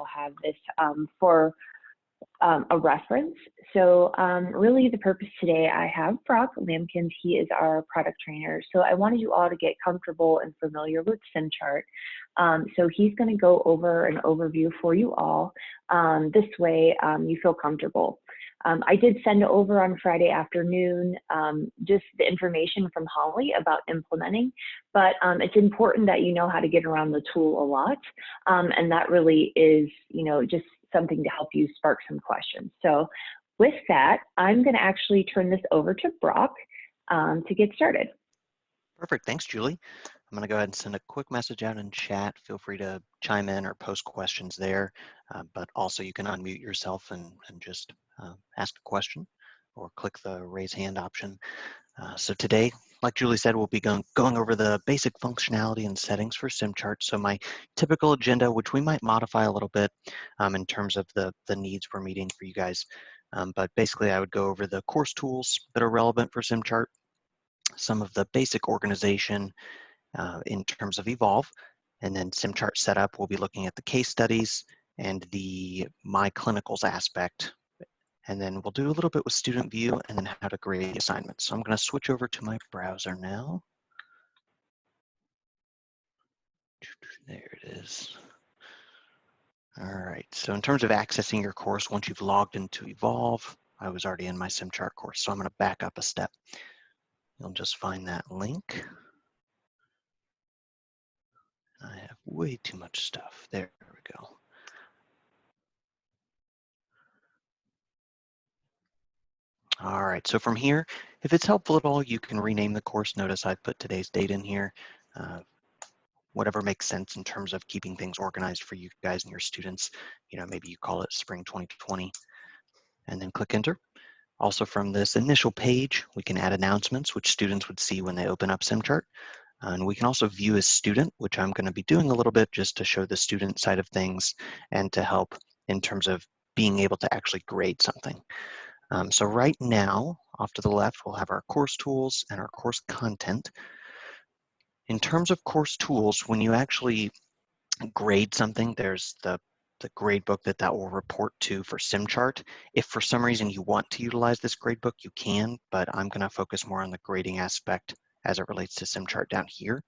have this for a reference. So really the purpose today, I have Brock Lampkins. He is our product trainer. So I wanted you all to get comfortable and familiar with Simchart. So he's going to go over an overview for you all. This way you feel comfortable. I did send over on Friday afternoon just the information from Holly about implementing, but it's important that you know how to get around the tool a lot. And that really is, just something to help you spark some questions. So with that, I'm going to actually turn this over to Brock to get started. Perfect. Thanks, Julie. I'm going to go ahead and send a quick message out in chat. Feel free to chime in or post questions there, but also you can unmute yourself and just ask a question or click the raise hand option. So today, like Julie said, we'll be going over the basic functionality and settings for Simchart. So my typical agenda, which we might modify a little bit in terms of the needs we're meeting for you guys. But basically, I would go over the course tools that are relevant for Simchart, some of the basic organization in terms of Evolve, and then Simchart setup. We'll be looking at the case studies and the My Clinicals aspect. And then we'll do a little bit with student view and then how to grade the assignments. So I'm going to switch over to my browser now. There it is. All right, so in terms of accessing your course, once you've logged into Evolve, I was already in my Simchart course, so I'm going to back up a step. You'll just find that link. I have way too much stuff. There we go. All right, so from here, if it's helpful at all, you can rename the course. Notice I put today's date in here. Whatever makes sense in terms of keeping things organized for you guys and your students. Maybe you call it Spring 2020, and then click Enter. Also from this initial page, we can add announcements, which students would see when they open up Simchart. And we can also view as student, which I'm going to be doing a little bit just to show the student side of things and to help in terms of being able to actually grade something. So right now, off to the left, we'll have our course tools and our course content. In terms of course tools, when you actually grade something, there's the grade book that will report to for Simchart. If for some reason you want to utilize this grade book, you can, but I'm going to focus more on the grading aspect as it relates to Simchart down here.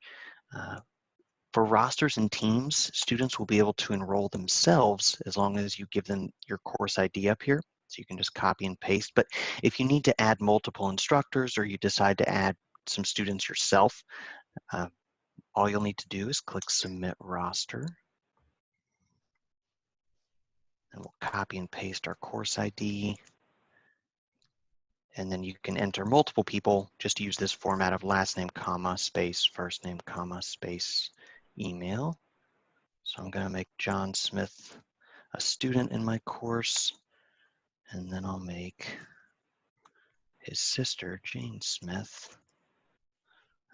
For rosters and teams, students will be able to enroll themselves as long as you give them your course ID up here. So you can just copy and paste. But if you need to add multiple instructors or you decide to add some students yourself, all you'll need to do is click Submit Roster. And we'll copy and paste our course ID. And then you can enter multiple people. Just use this format of last name, comma, space, first name, comma, space, email. So I'm going to make John Smith a student in my course. And then I'll make his sister, Jane Smith,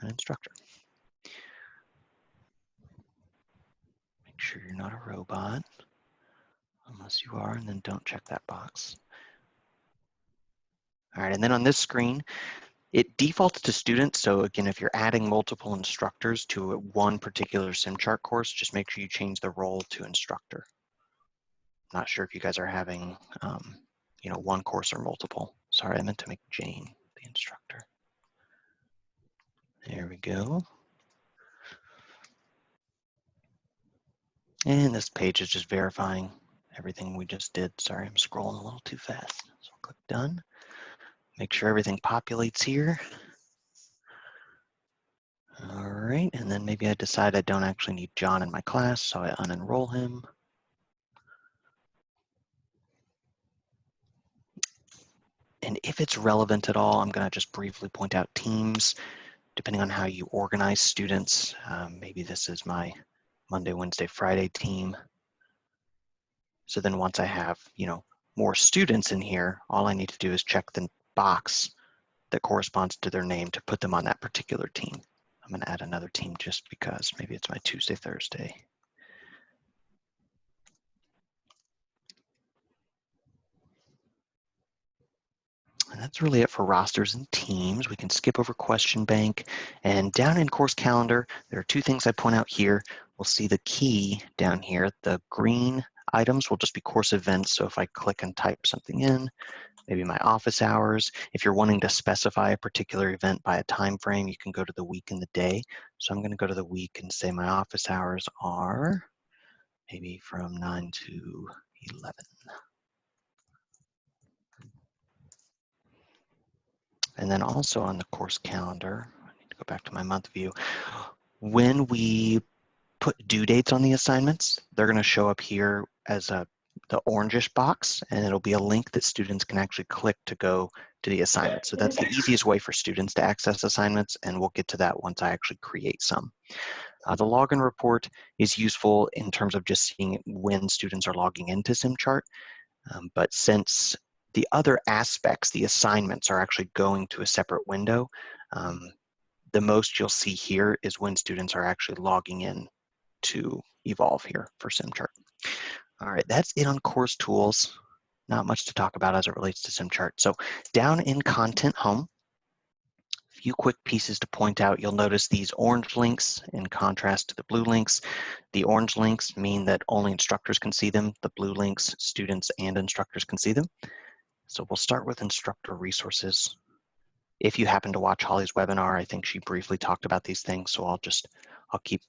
an instructor. Make sure you're not a robot, unless you are, and then don't check that box. All right, and then on this screen, it defaults to students. So again, if you're adding multiple instructors to one particular Simchart course, just make sure you change the role to instructor. I'm not sure if you guys are having, one course or multiple. Sorry, I meant to make Jane the instructor. There we go. And this page is just verifying everything we just did. Sorry, I'm scrolling a little too fast. So I'll click Done. Make sure everything populates here. All right, and then maybe I decide I don't actually need John in my class, so I unenroll him. And if it's relevant at all, I'm going to just briefly point out teams, depending on how you organize students. Maybe this is my Monday, Wednesday, Friday team. So then once I have, more students in here, all I need to do is check the box that corresponds to their name to put them on that particular team. I'm going to add another team just because maybe it's my Tuesday, Thursday. And that's really it for rosters and teams. We can skip over question bank, and down in course calendar, there are two things I point out here. We'll see the key down here, the green items will just be course events. So if I click and type something in, maybe my office hours, if you're wanting to specify a particular event by a time frame, you can go to the week and the day. So I'm going to go to the week and say my office hours are maybe from 9 to 11. And then also on the course calendar, I need to go back to my month view. When we put due dates on the assignments, they're going to show up here as the orangish box, and it'll be a link that students can actually click to go to the assignment. So that's the easiest way for students to access assignments, and we'll get to that once I actually create some. The login report is useful in terms of just seeing when students are logging into Simchart, but since the other aspects, the assignments, are actually going to a separate window, the most you'll see here is when students are actually logging in to Evolve here for Simchart. All right, that's it on course tools. Not much to talk about as it relates to Simchart. So down in Content Home, a few quick pieces to point out. You'll notice these orange links in contrast to the blue links. The orange links mean that only instructors can see them. The blue links, students and instructors can see them. So we'll start with instructor resources. If you happen to watch Holly's webinar, I think she briefly talked about these things, so I'll keep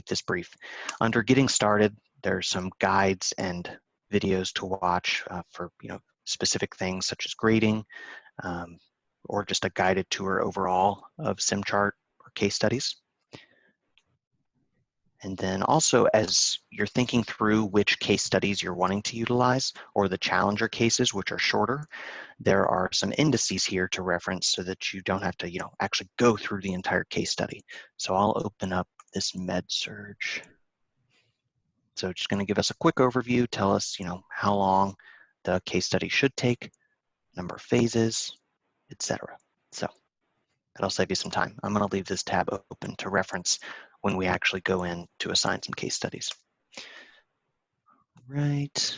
this brief. Under getting started, there's some guides and videos to watch for specific things such as grading, or just a guided tour overall of Simchart or case studies. And then also, as you're thinking through which case studies you're wanting to utilize, or the challenger cases, which are shorter, there are some indices here to reference so that you don't have to, actually go through the entire case study. So I'll open up this med-surg. So just going to give us a quick overview, tell us, how long the case study should take, number of phases, etc. So that'll save you some time. I'm going to leave this tab open to reference when we actually go in to assign some case studies. Right.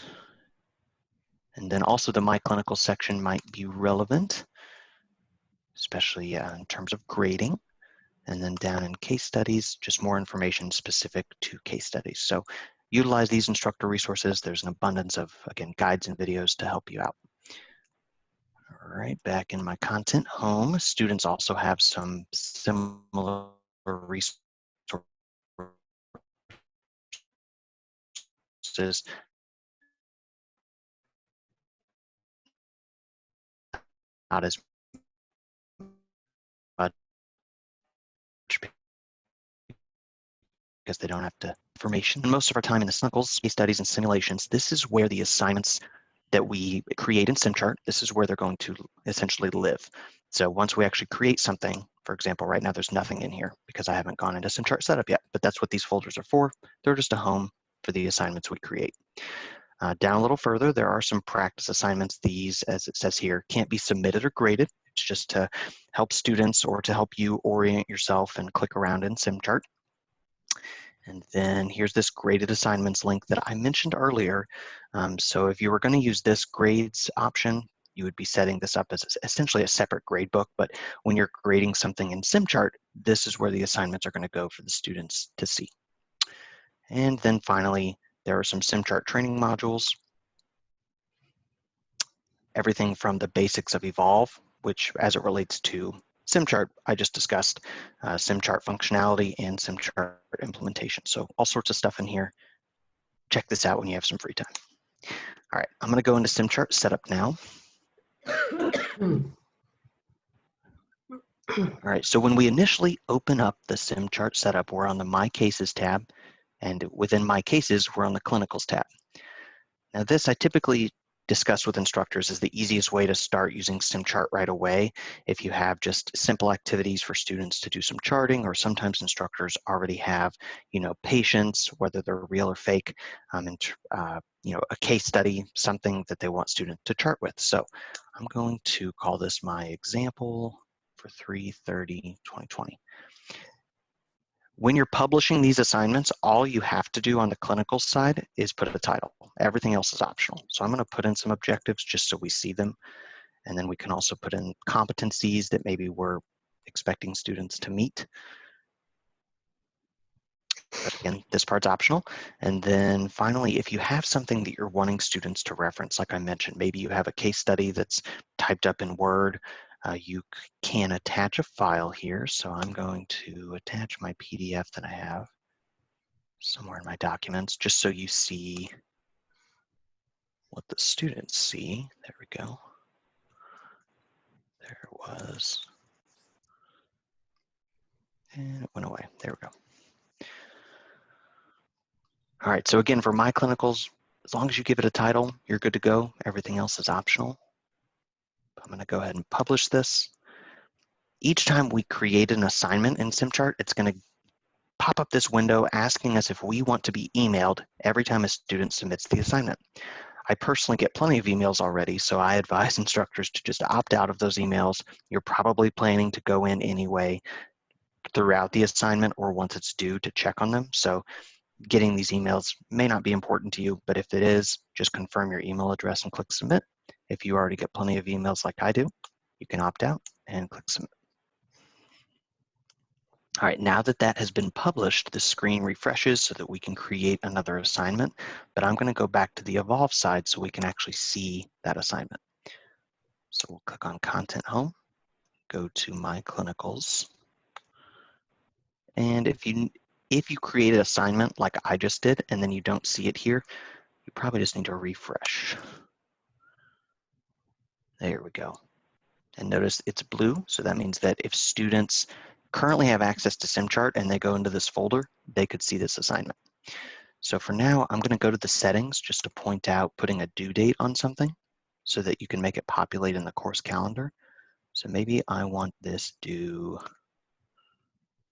And then also the My Clinical section might be relevant, especially in terms of grading. And then down in case studies, just more information specific to case studies. So utilize these instructor resources. There's an abundance of, again, guides and videos to help you out. All right, back in my content home, students also have some similar resources, not as much because they don't have to information. Most of our time in the clinicals, case studies, and simulations, this is where the assignments that we create in Simchart, this is where they're going to essentially live. So once we actually create something, for example, right now there's nothing in here because I haven't gone into Simchart setup yet, but that's what these folders are for. They're just a home for the assignments we create. Down a little further, there are some practice assignments. These, as it says here, can't be submitted or graded. It's just to help students or to help you orient yourself and click around in Simchart. And then here's this graded assignments link that I mentioned earlier. So if you were going to use this grades option, you would be setting this up as essentially a separate grade book. But when you're grading something in Simchart, this is where the assignments are going to go for the students to see. And then finally, there are some Simchart training modules. Everything from the basics of Evolve, which as it relates to Simchart, I just discussed Simchart functionality and Simchart implementation. So all sorts of stuff in here. Check this out when you have some free time. All right, I'm gonna go into Simchart setup now. All right, so when we initially open up the Simchart setup, we're on the My Cases tab, and within My Cases, we're on the Clinicals tab. Now this I typically discuss with instructors is the easiest way to start using Simchart right away. If you have just simple activities for students to do some charting, or sometimes instructors already have, patients, whether they're real or fake, and a case study, something that they want students to chart with. So I'm going to call this my example for 3/30/2020. When you're publishing these assignments, all you have to do on the clinical side is put a title. Everything else is optional. So I'm going to put in some objectives just so we see them. And then we can also put in competencies that maybe we're expecting students to meet. But again, this part's optional. And then finally, if you have something that you're wanting students to reference, like I mentioned, maybe you have a case study that's typed up in Word, you can attach a file here. So I'm going to attach my PDF that I have somewhere in my documents, just so you see what the students see. There we go. There it was. And it went away. There we go. All right, so again, for my clinicals, as long as you give it a title, you're good to go. Everything else is optional. I'm going to go ahead and publish this. Each time we create an assignment in Simchart, it's going to pop up this window asking us if we want to be emailed every time a student submits the assignment. I personally get plenty of emails already, so I advise instructors to just opt out of those emails. You're probably planning to go in anyway throughout the assignment or once it's due to check on them. So getting these emails may not be important to you, but if it is, just confirm your email address and click submit. If you already get plenty of emails like I do, you can opt out and click submit. All right, now that that has been published, the screen refreshes so that we can create another assignment, but I'm gonna go back to the Evolve side so we can actually see that assignment. So we'll click on Content Home, go to My Clinicals, and if you create an assignment like I just did and then you don't see it here, you probably just need to refresh. There we go. And notice it's blue, so that means that if students currently have access to Simchart and they go into this folder, they could see this assignment. So for now, I'm going to go to the settings just to point out putting a due date on something so that you can make it populate in the course calendar. So maybe I want this due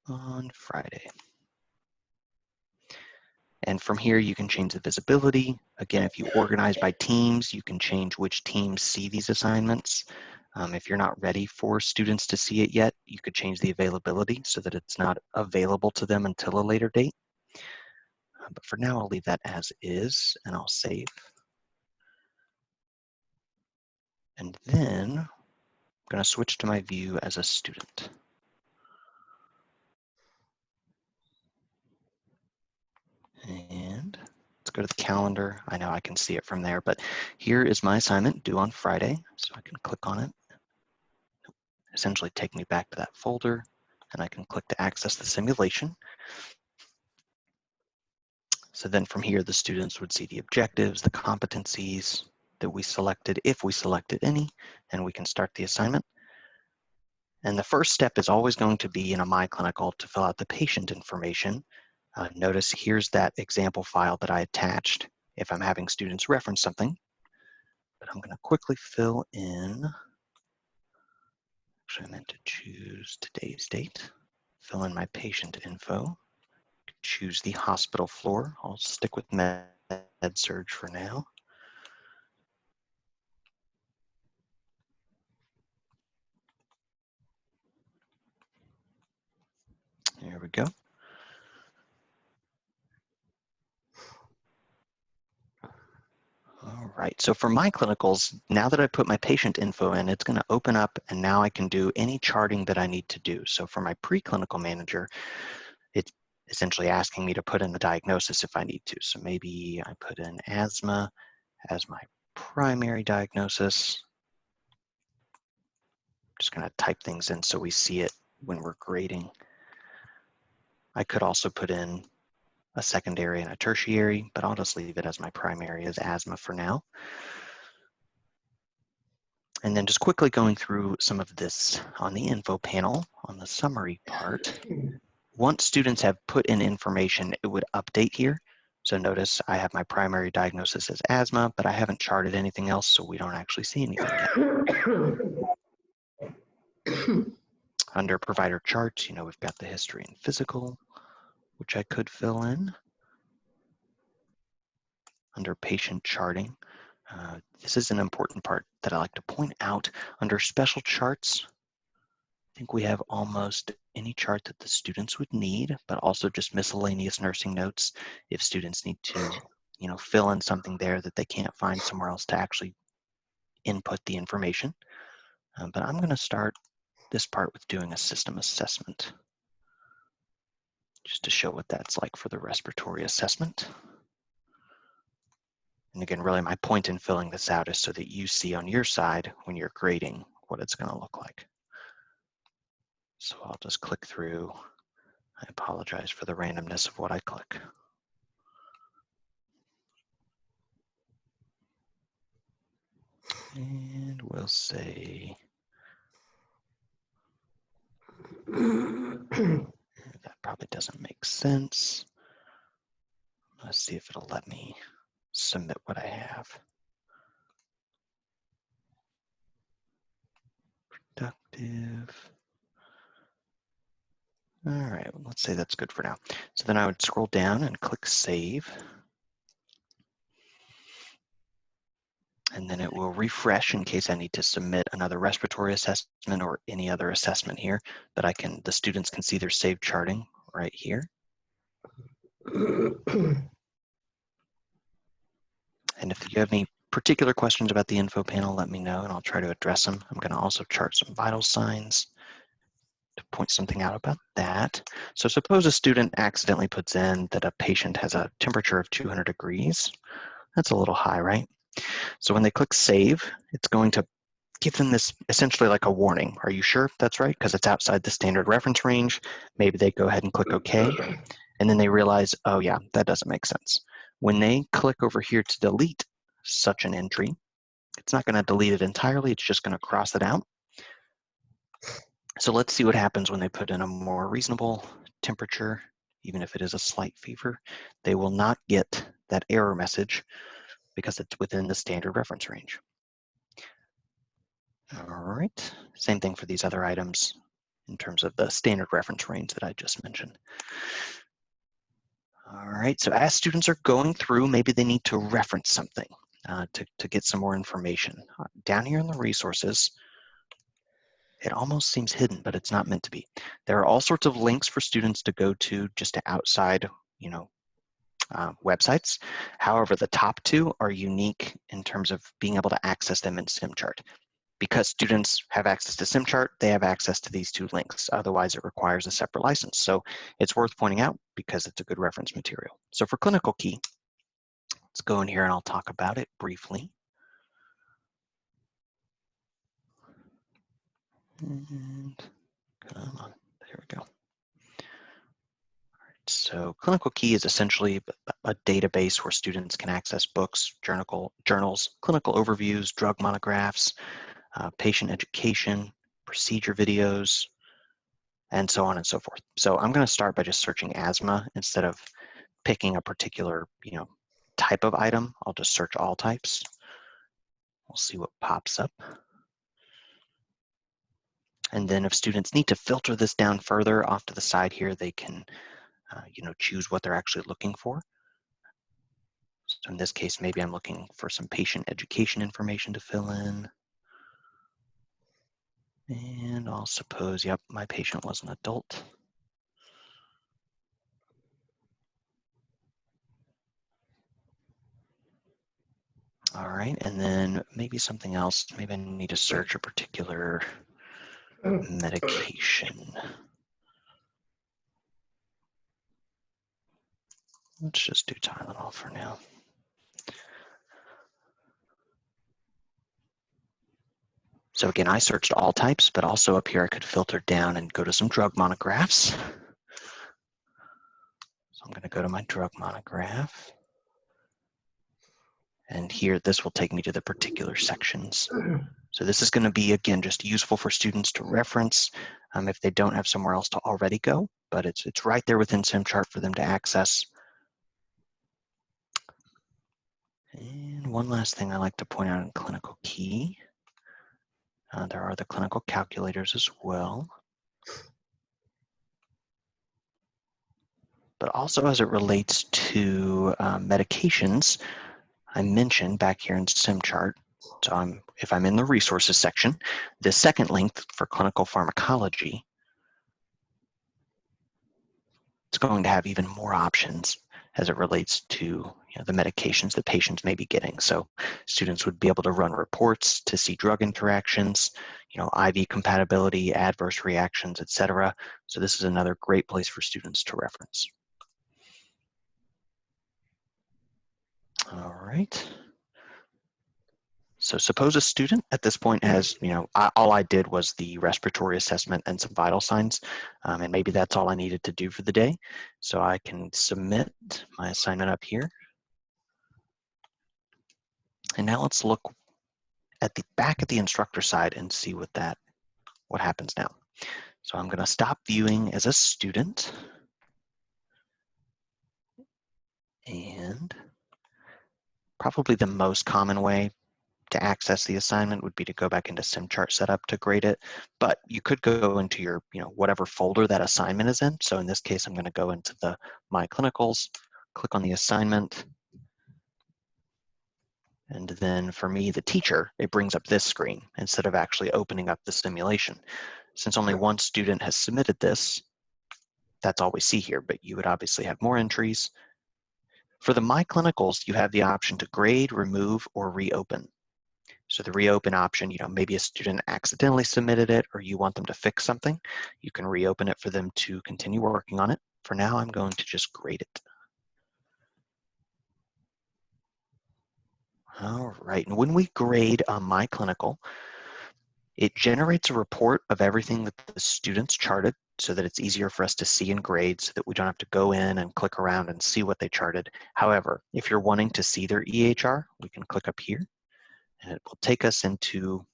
on Friday. And from here, you can change the visibility. Again, if you organize by teams, you can change which teams see these assignments. If you're not ready for students to see it yet, you could change the availability so that it's not available to them until a later date. But for now, I'll leave that as is, and I'll save. And then I'm going to switch to my view as a student. And let's go to the calendar. I know I can see it from there, but here is my assignment due on Friday. So I can click on it, essentially take me back to that folder, and I can click to access the simulation. So then from here, the students would see the objectives, the competencies that we selected, if we selected any, and we can start the assignment. And the first step is always going to be in a My Clinical to fill out the patient information. Notice here's that example file that I attached if I'm having students reference something. But I'm going to quickly fill in, actually I meant to choose today's date, fill in my patient info, choose the hospital floor. I'll stick with med surg for now. There we go. All right, so for my clinicals, now that I put my patient info in, it's gonna open up and now I can do any charting that I need to do. So for my preclinical manager, it's essentially asking me to put in the diagnosis if I need to. So maybe I put in asthma as my primary diagnosis. Just gonna type things in so we see it when we're grading. I could also put in a secondary and a tertiary, but I'll just leave it as my primary as asthma for now. And then just quickly going through some of this on the info panel on the summary part. Once students have put in information, it would update here. So notice I have my primary diagnosis as asthma, but I haven't charted anything else, so we don't actually see anything yet. Under provider charts, we've got the history and physical, which I could fill in. Under patient charting, this is an important part that I like to point out. Under special charts, I think we have almost any chart that the students would need, but also just miscellaneous nursing notes if students need to, fill in something there that they can't find somewhere else to actually input the information. But I'm going to start this part with doing a system assessment, just to show what that's like for the respiratory assessment. And again, really my point in filling this out is so that you see on your side when you're grading what it's going to look like. So I'll just click through. I apologize for the randomness of what I click. And we'll say that probably doesn't make sense. Let's see if it'll let me submit what I have. Productive. All right, let's say that's good for now. So then I would scroll down and click Save. And then it will refresh in case I need to submit another respiratory assessment or any other assessment here, but the students can see their saved charting right here. And if you have any particular questions about the info panel, let me know and I'll try to address them. I'm going to also chart some vital signs to point something out about that. So suppose a student accidentally puts in that a patient has a temperature of 200 degrees. That's a little high, right? So when they click Save, it's going to give them this essentially like a warning. Are you sure that's right? Because it's outside the standard reference range. Maybe they go ahead and click OK. And then they realize, oh yeah, that doesn't make sense. When they click over here to delete such an entry, it's not going to delete it entirely. It's just going to cross it out. So let's see what happens when they put in a more reasonable temperature, even if it is a slight fever. They will not get that error message because it's within the standard reference range. All right, same thing for these other items in terms of the standard reference range that I just mentioned. All right, so as students are going through, maybe they need to reference something to get some more information. Down here in the resources, it almost seems hidden, but it's not meant to be. There are all sorts of links for students to go to just to outside, websites. However, the top two are unique in terms of being able to access them in Simchart. Because students have access to Simchart, they have access to these two links. Otherwise, it requires a separate license. So it's worth pointing out because it's a good reference material. So for Clinical Key, let's go in here and I'll talk about it briefly. And come on, there we go. So Clinical Key is essentially a database where students can access books, journals, clinical overviews, drug monographs, patient education, procedure videos, and so on and so forth. So I'm going to start by just searching asthma instead of picking a particular, type of item. I'll just search all types. We'll see what pops up. And then if students need to filter this down further off to the side here, they can, choose what they're actually looking for. So in this case, maybe I'm looking for some patient education information to fill in. And I'll suppose, yep, my patient was an adult. All right, and then maybe something else. Maybe I need to search a particular medication. Let's just do Tylenol for now. So again, I searched all types, but also up here I could filter down and go to some drug monographs. So I'm going to go to my drug monograph. And here, this will take me to the particular sections. So this is going to be, again, just useful for students to reference if they don't have somewhere else to already go, but it's right there within Simchart for them to access. And one last thing I like to point out in Clinical Key, there are the clinical calculators as well. But also as it relates to medications, I mentioned back here in Simchart, so if I'm in the resources section, the second link for clinical pharmacology, it's going to have even more options as it relates to the medications that patients may be getting. So students would be able to run reports to see drug interactions, IV compatibility, adverse reactions, etc. So this is another great place for students to reference. All right. So suppose a student at this point has, all I did was the respiratory assessment and some vital signs, and maybe that's all I needed to do for the day. So I can submit my assignment up here. And now let's look at the back of the instructor side and see what happens now. So I'm going to stop viewing as a student, and probably the most common way to access the assignment would be to go back into Simchart setup to grade it, but you could go into your, whatever folder that assignment is in. So in this case, I'm going to go into the My Clinicals, click on the assignment, and then for me, the teacher, it brings up this screen instead of actually opening up the simulation. Since only one student has submitted this, that's all we see here, but you would obviously have more entries. For the My Clinicals, you have the option to grade, remove, or reopen. So the reopen option, maybe a student accidentally submitted it or you want them to fix something, you can reopen it for them to continue working on it. For now, I'm going to just grade it. All right, and when we grade on My Clinical, it generates a report of everything that the students charted so that it's easier for us to see and grade so that we don't have to go in and click around and see what they charted. However, if you're wanting to see their EHR, we can click up here and it will take us into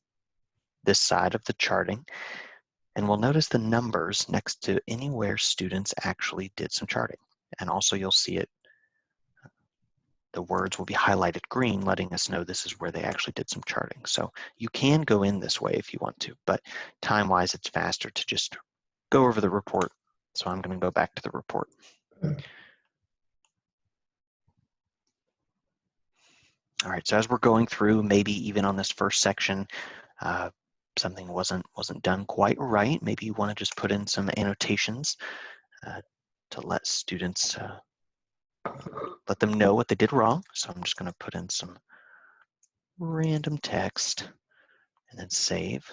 this side of the charting. And we'll notice the numbers next to anywhere students actually did some charting. And also you'll see it, the words will be highlighted green, letting us know this is where they actually did some charting. So you can go in this way if you want to, but time-wise, it's faster to just go over the report. So I'm going to go back to the report. All right, so as we're going through, maybe even on this first section, something wasn't done quite right. Maybe you want to just put in some annotations to let students, let them know what they did wrong. So I'm just going to put in some random text and then save.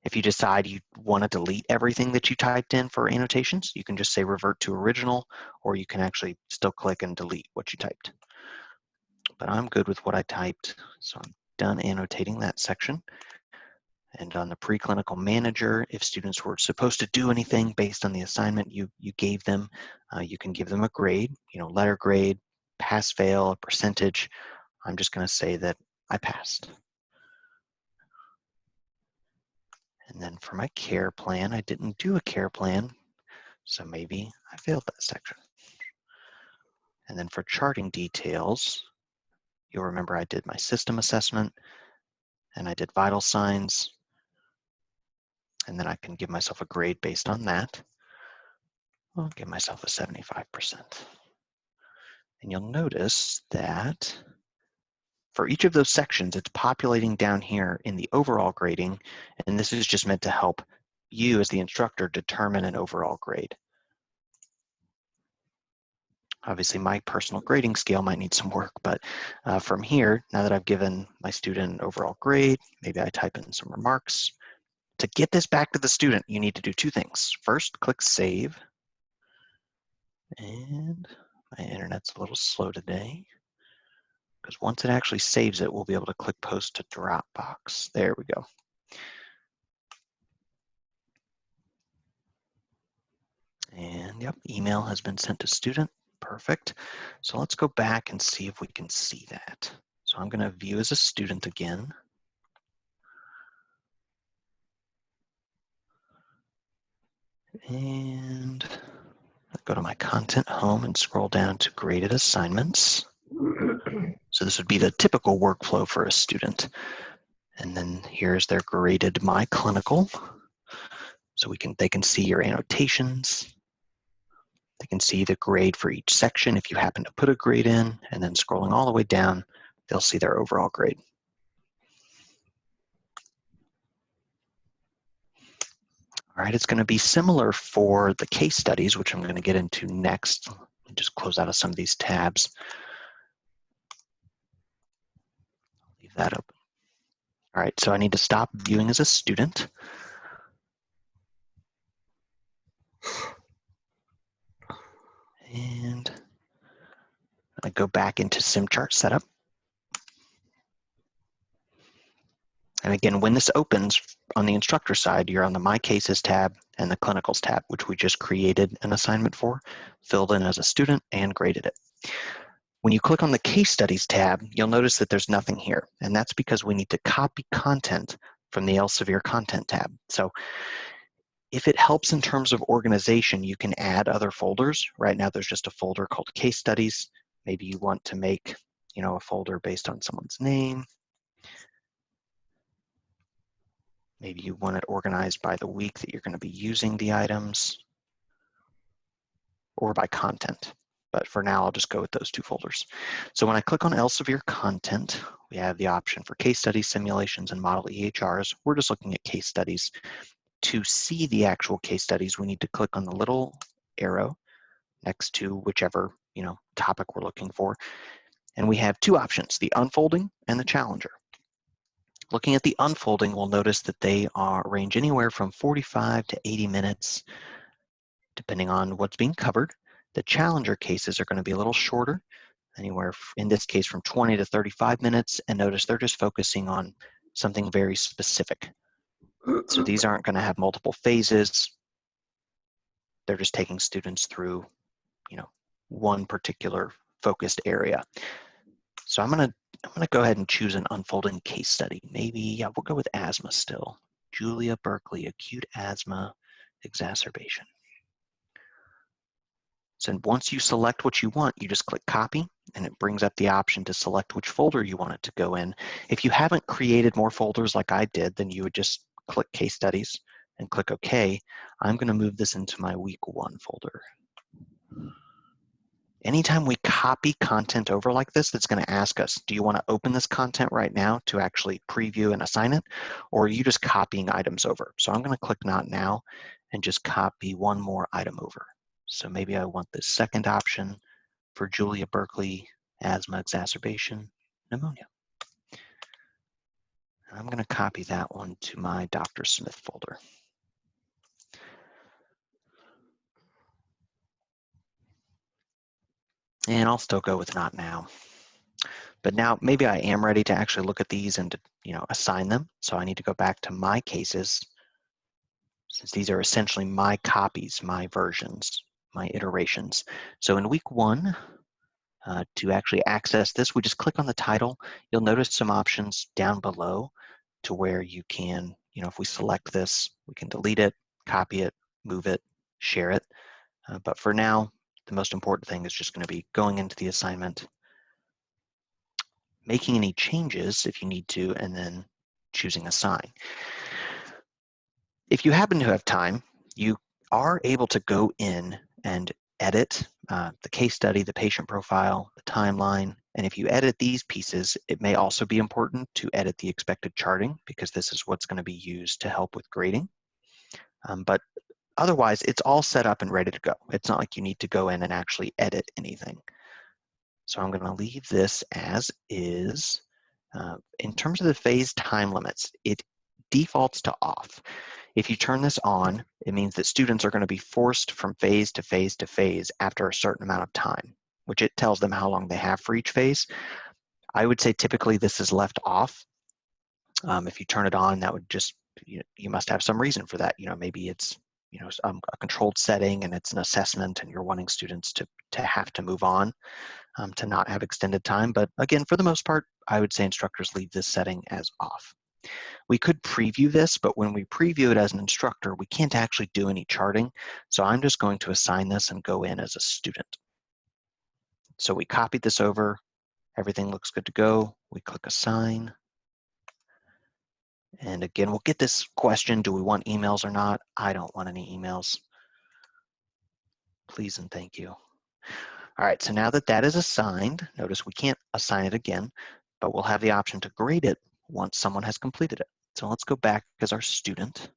If you decide you want to delete everything that you typed in for annotations, you can just say revert to original, or you can actually still click and delete what you typed. But I'm good with what I typed, so I'm done annotating that section. And on the preclinical manager, if students were supposed to do anything based on the assignment you gave them, you can give them a grade, letter grade, pass, fail, a percentage. I'm just going to say that I passed. And then for my care plan, I didn't do a care plan, so maybe I failed that section. And then for charting details, you'll remember I did my system assessment and I did vital signs, and then I can give myself a grade based on that. I'll give myself a 75%. And you'll notice that for each of those sections, it's populating down here in the overall grading, and this is just meant to help you as the instructor determine an overall grade. Obviously, my personal grading scale might need some work, but from here, now that I've given my student an overall grade, maybe I type in some remarks. To get this back to the student, you need to do two things. First, click Save. And my internet's a little slow today, because once it actually saves it, we'll be able to click Post to Dropbox. There we go. And yep, email has been sent to student. Perfect. So let's go back and see if we can see that. So I'm going to view as a student again. And go to my content home and scroll down to graded assignments. So this would be the typical workflow for a student. And then here's their graded My Clinical. So they can see your annotations. They can see the grade for each section if you happen to put a grade in, and then scrolling all the way down, they'll see their overall grade. All right, it's going to be similar for the case studies, which I'm going to get into next. Just close out of some of these tabs. Leave that open. All right, so I need to stop viewing as a student. And I go back into Simchart setup. And again, when this opens on the instructor side, you're on the My Cases tab and the Clinicals tab, which we just created an assignment for, filled in as a student, and graded it. When you click on the Case Studies tab, you'll notice that there's nothing here, and that's because we need to copy content from the Elsevier Content tab. So if it helps in terms of organization, you can add other folders. Right now, there's just a folder called Case Studies. Maybe you want to make, a folder based on someone's name. Maybe you want it organized by the week that you're going to be using the items, or by content. But for now, I'll just go with those two folders. So when I click on Elsevier Content, we have the option for case studies, simulations, and model EHRs. We're just looking at case studies. To see the actual case studies, we need to click on the little arrow next to whichever topic we're looking for. And we have two options, the unfolding and the challenger. Looking at the unfolding, we'll notice that they range anywhere from 45 to 80 minutes, depending on what's being covered. The challenger cases are going to be a little shorter, anywhere, in this case, from 20 to 35 minutes. And notice they're just focusing on something very specific. So these aren't going to have multiple phases. They're just taking students through, one particular focused area. So I'm gonna go ahead and choose an unfolding case study. Maybe, we'll go with asthma still. Julia Berkeley, acute asthma exacerbation. So once you select what you want, you just click copy, and it brings up the option to select which folder you want it to go in. If you haven't created more folders like I did, then you would just click case studies and click OK. I'm going to move this into my week 1 folder. Anytime we copy content over like this, that's going to ask us, do you want to open this content right now to actually preview and assign it, or are you just copying items over? So I'm going to click not now and just copy one more item over. So maybe I want the second option for Julia Berkeley, asthma exacerbation, pneumonia. I'm going to copy that one to my Dr. Smith folder. And I'll still go with not now. But now maybe I am ready to actually look at these and assign them. So I need to go back to my cases, since these are essentially my copies, my versions, my iterations. So in week 1, to actually access this, we just click on the title. You'll notice some options down below to where you can, if we select this, we can delete it, copy it, move it, share it. But for now, the most important thing is just going to be going into the assignment, making any changes if you need to, and then choosing assign. If you happen to have time, you are able to go in and edit the case study, the patient profile, the timeline. And if you edit these pieces, it may also be important to edit the expected charting, because this is what's going to be used to help with grading. But otherwise, it's all set up and ready to go. It's not like you need to go in and actually edit anything. So I'm going to leave this as is. In terms of the phase time limits, it defaults to off. If you turn this on, it means that students are going to be forced from phase to phase to phase after a certain amount of time, which it tells them how long they have for each phase. I would say typically this is left off. If you turn it on, that would just, you must have some reason for that. Maybe it's a controlled setting and it's an assessment and you're wanting students to have to move on, to not have extended time. But again, for the most part, I would say instructors leave this setting as off. We could preview this, but when we preview it as an instructor, we can't actually do any charting. So I'm just going to assign this and go in as a student. So we copied this over. Everything looks good to go. We click assign. And again, we'll get this question, do we want emails or not? I don't want any emails. Please and thank you. All right, so now that that is assigned, notice we can't assign it again, but we'll have the option to grade it once someone has completed it. So let's go back as our student.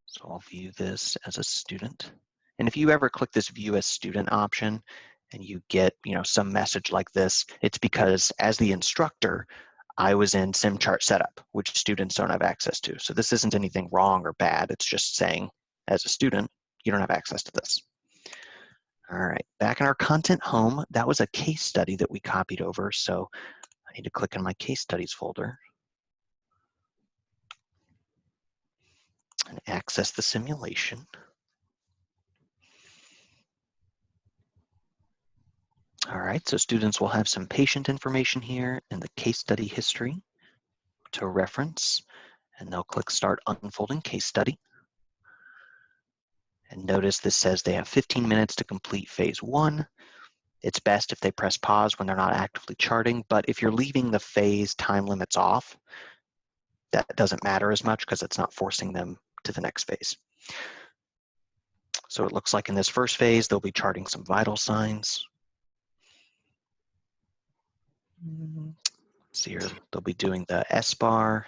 So I'll view this as a student. And if you ever click this View as Student option and you get some message like this, it's because as the instructor, I was in Simchart Setup, which students don't have access to. So this isn't anything wrong or bad. It's just saying, as a student, you don't have access to this. All right, back in our content home, that was a case study that we copied over. So I need to click in my case studies folder and access the simulation. All right, so students will have some patient information here and the case study history to reference, and they'll click Start Unfolding Case Study. And notice this says they have 15 minutes to complete phase 1. It's best if they press pause when they're not actively charting, but if you're leaving the phase time limits off, that doesn't matter as much because it's not forcing them to the next phase. So it looks like in this first phase, they'll be charting some vital signs. Let's see here, they'll be doing the S-bar.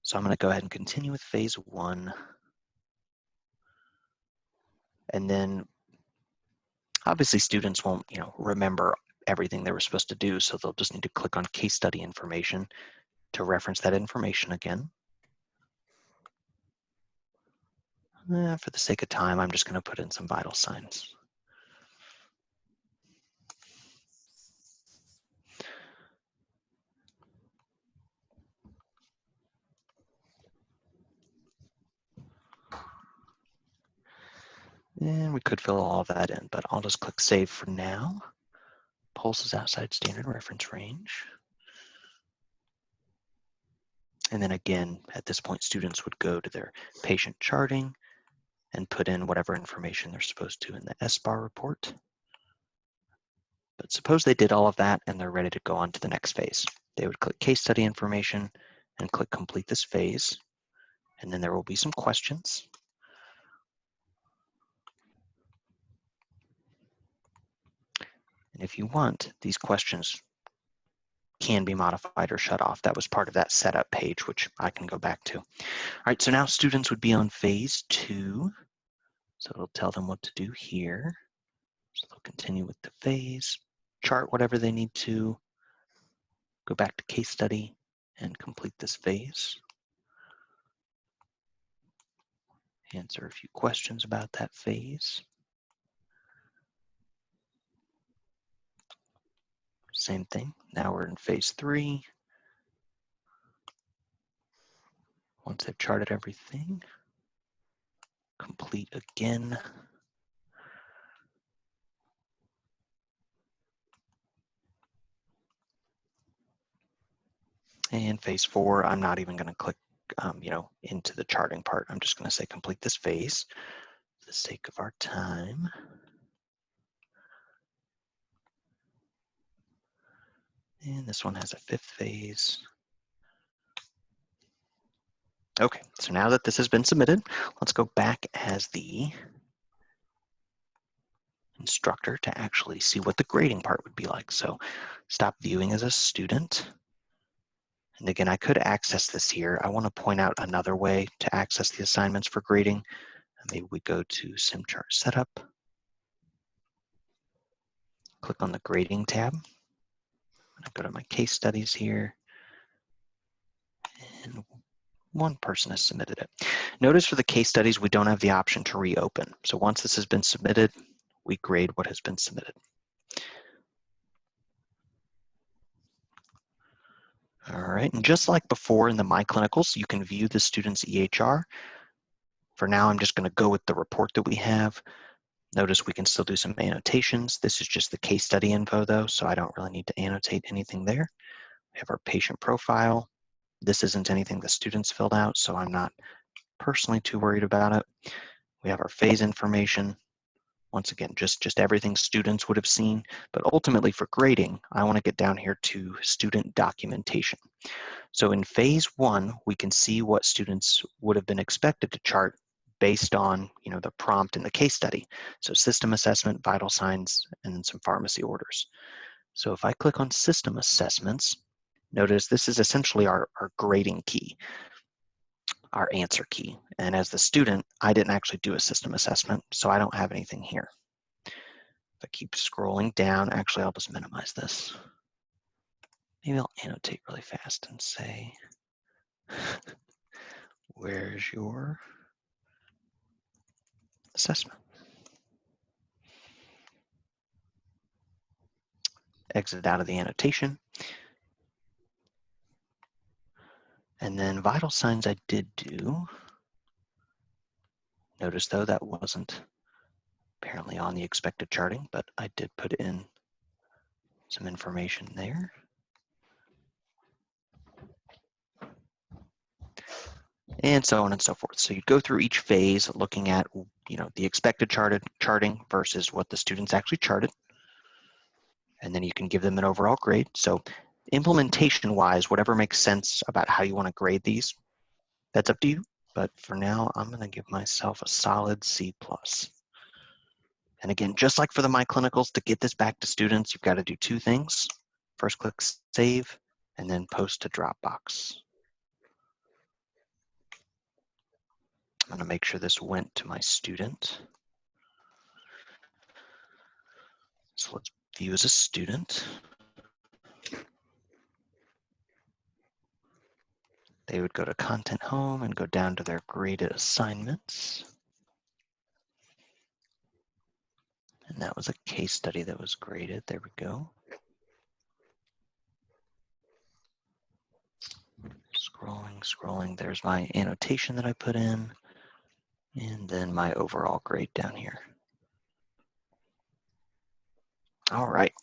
So I'm going to go ahead and continue with phase 1. And then obviously students won't, remember everything they were supposed to do, so they'll just need to click on case study information to reference that information again. For the sake of time, I'm just going to put in some vital signs. And we could fill all of that in, but I'll just click Save for now. Pulse is outside standard reference range. And then again, at this point, students would go to their patient charting and put in whatever information they're supposed to in the S-bar report. But suppose they did all of that and they're ready to go on to the next phase. They would click case study information and click complete this phase. And then there will be some questions. And if you want, these questions can be modified or shut off. That was part of that setup page, which I can go back to. All right, so now students would be on phase 2. So it'll tell them what to do here. So they'll continue with the phase, chart whatever they need to, go back to case study and complete this phase. Answer a few questions about that phase. Same thing, now we're in phase 3. Once they've charted everything, complete again. And phase 4, I'm not even going to click, into the charting part. I'm just going to say complete this phase for the sake of our time. And this one has a 5th phase. Okay, so now that this has been submitted, let's go back as the instructor to actually see what the grading part would be like. So stop viewing as a student. And again, I could access this here. I want to point out another way to access the assignments for grading. Maybe we go to Simchart Setup, click on the Grading tab. I go to my case studies here, and one person has submitted it. Notice for the case studies, we don't have the option to reopen. So once this has been submitted, we grade what has been submitted. All right, and just like before in the My Clinicals, you can view the student's EHR. For now, I'm just going to go with the report that we have. Notice we can still do some annotations. This is just the case study info though, so I don't really need to annotate anything there. We have our patient profile. This isn't anything the students filled out, so I'm not personally too worried about it. We have our phase information. Once again, just everything students would have seen, but ultimately for grading, I want to get down here to student documentation. So in phase 1, we can see what students would have been expected to chart based on the prompt in the case study. So system assessment, vital signs, and some pharmacy orders. So if I click on system assessments, notice this is essentially our grading key. our answer key. And as the student, I didn't actually do a system assessment, so I don't have anything here. If I keep scrolling down, actually, I'll just minimize this. Maybe I'll annotate really fast and say, where's your assessment? Exit out of the annotation. And then vital signs I did do. Notice though that wasn't apparently on the expected charting, but I did put in some information there. And so on and so forth. So you go through each phase looking at, the expected charting versus what the students actually charted. And then you can give them an overall grade. So implementation-wise, whatever makes sense about how you want to grade these, that's up to you. But for now, I'm going to give myself a solid C+. And again, just like for the My Clinicals, to get this back to students, you've got to do two things. First, click Save, and then post to Dropbox. I'm going to make sure this went to my student. So let's view as a student. They would go to Content Home and go down to their graded assignments. And that was a case study that was graded. There we go. Scrolling. There's my annotation that I put in. And then my overall grade down here. All right.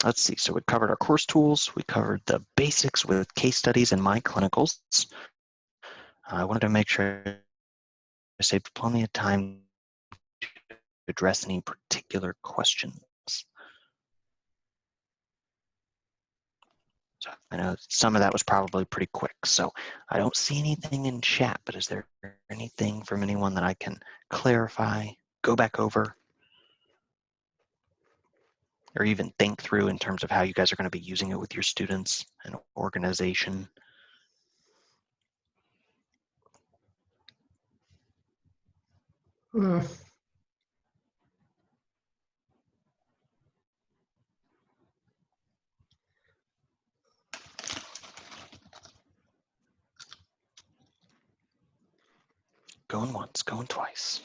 Let's see, so we covered our course tools. We covered the basics with case studies and My Clinicals. I wanted to make sure I saved plenty of time to address any particular questions. So I know some of that was probably pretty quick, so I don't see anything in chat, but is there anything from anyone that I can clarify, go back over, or even think through in terms of how you guys are going to be using it with your students and organization? Going once, going twice.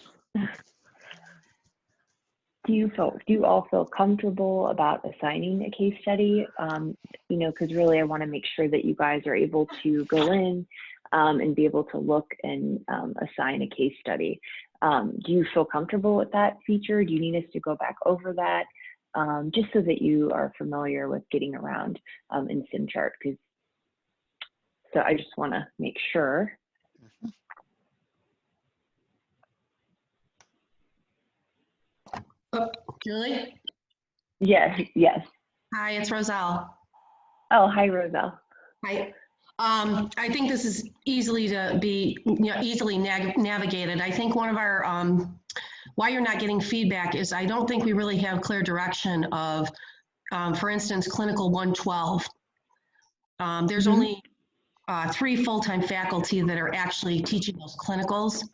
Do you all feel comfortable about assigning a case study? Because really I want to make sure that you guys are able to go in and be able to look and assign a case study. Do you feel comfortable with that feature? Do you need us to go back over that? Just so that you are familiar with getting around in Simchart. So I just want to make sure. Oh, Julie? Yes. Hi, it's Roselle. Oh, hi, Roselle. Hi. I think this is easily to be, easily navigated. I think one of our, why you're not getting feedback is I don't think we really have clear direction of, for instance, Clinical 112. There's only 3 full-time faculty that are actually teaching those clinicals.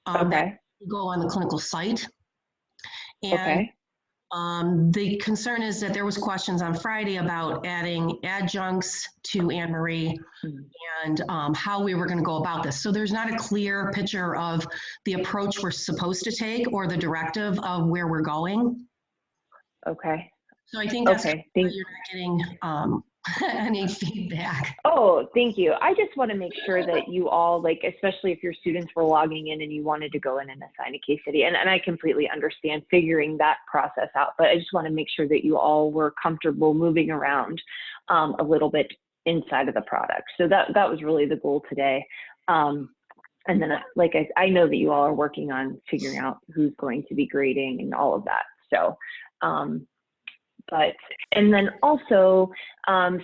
That go on the clinical site. And the concern is that there was questions on Friday about adding adjuncts to Anne Marie and how we were going to go about this. So there's not a clear picture of the approach we're supposed to take or the directive of where we're going. Okay. So I think that's why you're not getting any feedback. Oh, thank you. I just want to make sure that you all, especially if your students were logging in and you wanted to go in and assign a case study, and I completely understand figuring that process out, but I just want to make sure that you all were comfortable moving around a little bit inside of the product. So that was really the goal today. And then I know that you all are working on figuring out who's going to be grading and all of that. So, But, and then also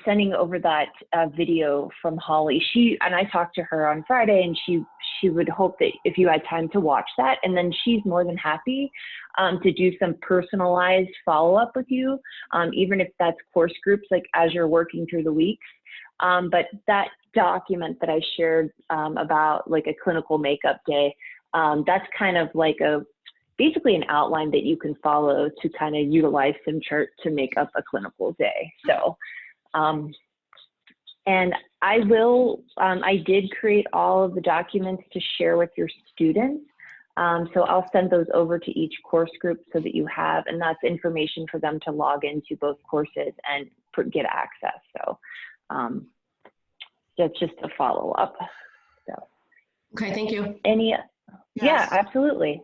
sending over that video from Holly. I talked to her on Friday, and she would hope that if you had time to watch that, and then she's more than happy to do some personalized follow-up with you, even if that's course groups, like as you're working through the weeks. But that document that I shared about like a clinical makeup day, that's kind of like basically an outline that you can follow to kind of utilize Simchart to make up a clinical day. So, and I did create all of the documents to share with your students. So I'll send those over to each course group so that you have, and that's information for them to log into both courses and get access. So that's just a follow up. So. Okay, thank you. Yes. Yeah, absolutely.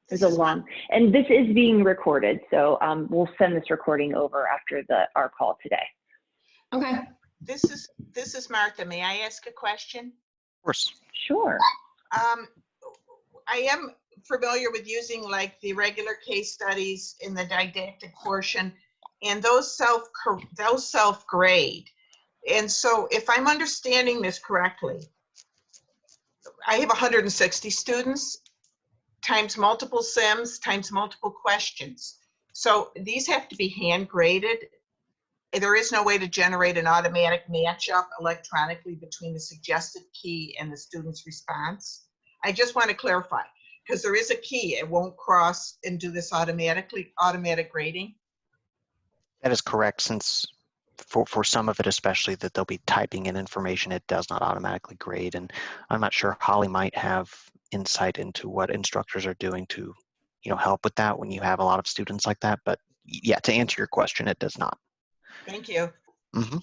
There's a long, and this is being recorded, so we'll send this recording over after our call today. Okay. This is Martha. May I ask a question? Of course. Sure. I am familiar with using like the regular case studies in the didactic portion, and those self-grade. And so if I'm understanding this correctly, I have 160 students times multiple sims times multiple questions. So these have to be hand graded. There is no way to generate an automatic matchup electronically between the suggested key and the student's response. I just want to clarify, because there is a key, it won't cross and do this automatic grading. That is correct, since for some of it, especially that they'll be typing in information, it does not automatically grade. And I'm not sure, Holly might have insight into what instructors are doing to, help with that when you have a lot of students like that. But yeah, to answer your question, it does not. Thank you. Mm-hmm.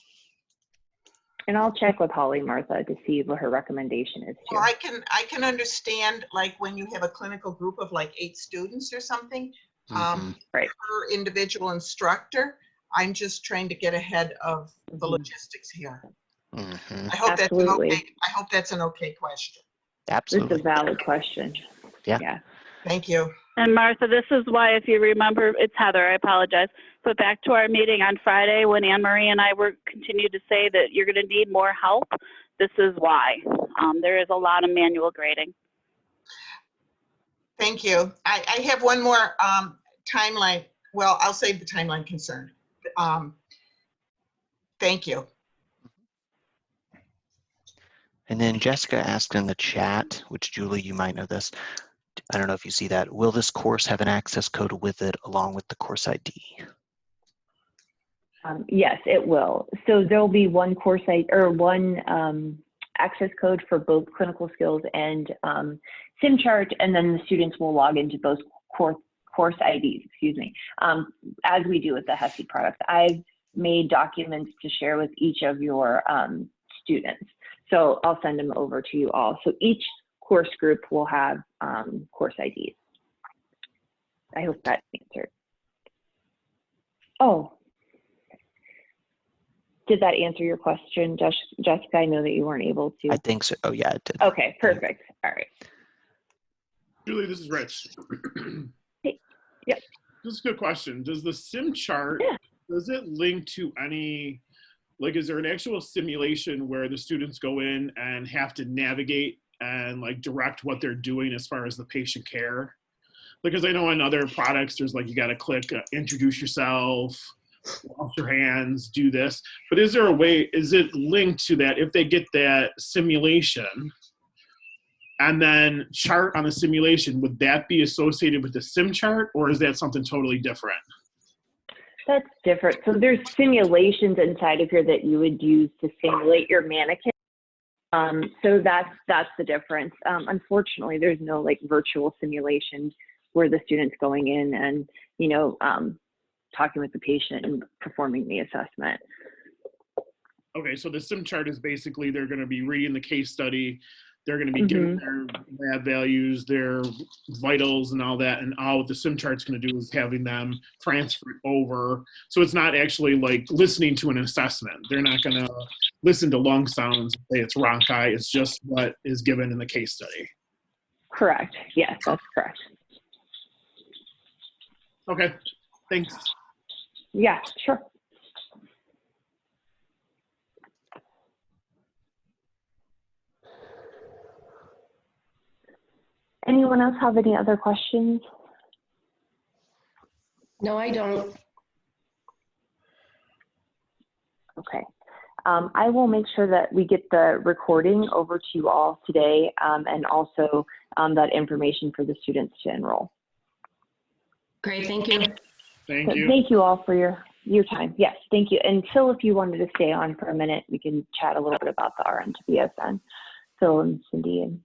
And I'll check with Holly, Martha, to see what her recommendation is too. Well, I can understand like when you have a clinical group of like 8 students or something, right, per individual instructor. I'm just trying to get ahead of the logistics here. I hope Absolutely. that's an okay question. Absolutely. It's a valid question. Yeah. Thank you. And Martha, this is why, if you remember, it's Heather, I apologize, but back to our meeting on Friday when Anne Marie and I continued to say that you're going to need more help, this is why. There is a lot of manual grading. Thank you. I have one more timeline. Well, I'll save the timeline concern. Thank you. And then Jessica asked in the chat, which Julie, you might know this, I don't know if you see that, will this course have an access code with it along with the course ID? Yes, it will. So there'll be one course ID or one access code for both clinical skills and Simchart, and then the students will log into both course IDs, as we do with the HESI products. I've made documents to share with each of your students. So I'll send them over to you all. So each course group will have course IDs. I hope that answered. Oh, did that answer your question, Jessica? I know that you weren't able to. I think so. Oh, yeah, it did. Okay, perfect. All right. Julie, this is Rich. Hey. Yep. This is a good question. Does the Simchart, does it link to any, like, is there an actual simulation where the students go in and have to navigate and like direct what they're doing as far as the patient care? Because I know in other products, there's like, you got to click introduce yourself, wash your hands, do this. But is there a way, is it linked to that if they get that simulation and then chart on the simulation, would that be associated with the Simchart, or is that something totally different? That's different. So there's simulations inside of here that you would use to simulate your mannequin. So that's the difference. Unfortunately, there's no like virtual simulation where the student's going in and, talking with the patient and performing the assessment. Okay, so the Simchart is basically, they're going to be reading the case study. They're going to be giving their lab values, their vitals and all that. And all what the Simchart's going to do is having them transfer it over. So it's not actually like listening to an assessment. They're not going to listen to lung sounds and say it's Ronchi. It's just what is given in the case study. Correct. Yes, that's correct. Okay, thanks. Yeah, sure. Anyone else have any other questions? No, I don't. Okay. I will make sure that we get the recording over to you all today, and also that information for the students to enroll. Great, thank you. Thank So you. thank you all for your time. Yes, thank you. And Phil, if you wanted to stay on for a minute, we can chat a little bit about the RN to BSN. Phil and Cindy and